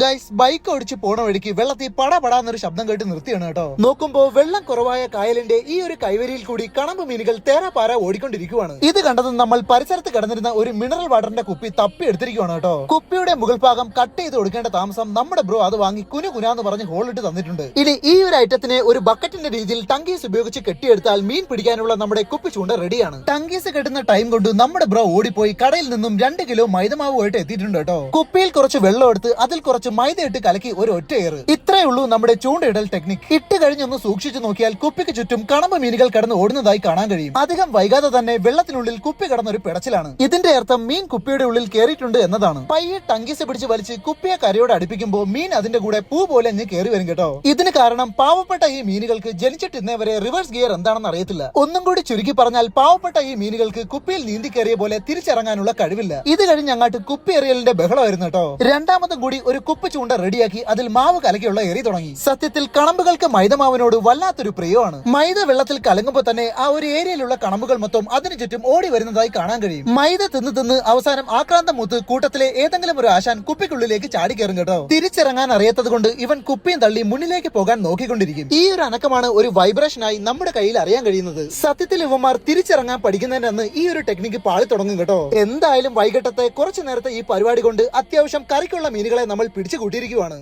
Guys bike ഓടിച്ച് പോണ വഴിക്ക് വെള്ളത്തിൽ പടപടാന്നൊരു ശബ്ദം കേട്ട് നിർത്തിയാണ് കേട്ടോ. നോക്കുമ്പോ വെള്ളം കുറവായ കായലിന്റെ ഈ ഒരു കൈവരിയിൽ കൂടി കണമ്പ് മീനുകൾ തേരാപാര ഓടിക്കൊണ്ടിരിക്കുവാണ്. ഇത് കണ്ടതും നമ്മൾ പരിസരത്ത് കിടന്നിരുന്ന ഒരു മിനറൽ വാട്ടറിന്റെ കുപ്പി തപ്പി എടുത്തിരിക്കുവാണ് കേട്ടോ. കുപ്പിയുടെ മുകൾ ഭാഗം കട്ട് ചെയ്ത് കൊടുക്കേണ്ട താമസം നമ്മുടെ ബ്രോ അത് വാങ്ങി കുനുകുനാന്ന് പറഞ്ഞ് ഹോളിട്ട് തന്നിട്ടുണ്ട്. ഇനി ഈ ഒരു ഐറ്റത്തിനെ ഒരു ബക്കറ്റിന്റെ രീതിയിൽ ടങ്കീസ് ഉപയോഗിച്ച് കെട്ടിയെടുത്താൽ മീൻ പിടിക്കാനുള്ള നമ്മുടെ കുപ്പി ചൂണ്ട റെഡിയാണ്. ടങ്കീസ് കെട്ടുന്ന ടൈം കൊണ്ട് നമ്മുടെ ബ്രോ ഓടിപ്പോയി കടയിൽ നിന്നും 2 കിലോ മൈദമാവുമായിട്ട് എത്തിയിട്ടുണ്ട് കേട്ടോ. കുപ്പിയിൽ കുറച്ച് വെള്ളം എടുത്ത് അതിൽ കുറച്ച് മൈദ ഇട്ട് കലക്കി ഒരു ഒറ്റ ഏറ്. ഇത്രയേ ഉള്ളൂ നമ്മുടെ ചൂണ്ടയിടൽ ടെക്നിക്. ഇട്ട് കഴിഞ്ഞൊന്ന് സൂക്ഷിച്ചു നോക്കിയാൽ കുപ്പിക്ക് ചുറ്റും കണമ്പ് മീനുകൾ കടന്ന് ഓടുന്നതായി കാണാൻ കഴിയും. അധികം വൈകാതെ തന്നെ വെള്ളത്തിനുള്ളിൽ കുപ്പി കടന്നൊരു പിടച്ചിലാണ്. ഇതിന്റെ അർത്ഥം മീൻ കുപ്പിയുടെ ഉള്ളിൽ കയറിയിട്ടുണ്ട് എന്നതാണ്. പയ്യെ ടങ്കീസ് പിടിച്ച് വലിച്ച് കുപ്പിയെ കരയോട് അടുപ്പിക്കുമ്പോൾ മീൻ അതിന്റെ കൂടെ പൂ പോലെ അങ്ങ് കയറി വരും കേട്ടോ. ഇതിന് കാരണം പാവപ്പെട്ട ഈ മീനുകൾക്ക് ജനിച്ചിട്ടിന്നവരെ റിവേഴ്സ് ഗിയർ എന്താണെന്ന് അറിയത്തില്ല. ഒന്നും കൂടി ചുരുക്കി പറഞ്ഞാൽ പാവപ്പെട്ട ഈ മീനുകൾക്ക് കുപ്പിയിൽ നീന്തി കയറിയ പോലെ തിരിച്ചിറങ്ങാനുള്ള കഴിവില്ല. ഇത് കഴിഞ്ഞ് അങ്ങോട്ട് കുപ്പി എറിയലിന്റെ ബഹളമായിരുന്നു കേട്ടോ. രണ്ടാമതും കൂടി ഒരു കുപ്പി ചൂണ്ട റെഡിയാക്കി അതിൽ മാവ് കലക്കിയുള്ള എറി തുടങ്ങി. സത്യത്തിൽ കണമ്പുകൾക്ക് മൈദമാവിനോട് വല്ലാത്തൊരു പ്രിയമാണ്. മൈദ വെള്ളത്തിൽ കലങ്ങുമ്പോൾ തന്നെ ആ ഒരു ഏരിയയിലുള്ള കണമ്പുകൾ മൊത്തം അതിനു ചുറ്റും ഓടി വരുന്നതായി കാണാൻ കഴിയും. മൈദ തിന്ന് അവസാനം ആക്രാന്തം മൂത്ത് കൂട്ടത്തിലെ ഏതെങ്കിലും ഒരു ആശാൻ കുപ്പിക്കുള്ളിലേക്ക് ചാടി കയറും കേട്ടോ. തിരിച്ചിറങ്ങാൻ അറിയാത്തത് കൊണ്ട് ഇവൻ കുപ്പിയും തള്ളി മുന്നിലേക്ക് പോകാൻ നോക്കിക്കൊണ്ടിരിക്കും. ഈ ഒരു അനക്കമാണ് ഒരു വൈബ്രേഷനായി നമ്മുടെ കയ്യിൽ അറിയാൻ കഴിയുന്നത്. സത്യത്തിൽ ഇവന്മാർ തിരിച്ചിറങ്ങാൻ പഠിക്കുന്നതിന് ഈ ഒരു ടെക്നിക്ക് പാളി തുടങ്ങും കേട്ടോ. എന്തായാലും വൈകിട്ടത്തെ കുറച്ചു നേരത്തെ ഈ പരിപാടി കൊണ്ട് അത്യാവശ്യം കറിക്കുള്ള മീനുകളെ നമ്മൾ പിടിച്ചു കൂട്ടിയിരിക്കുവാണ്.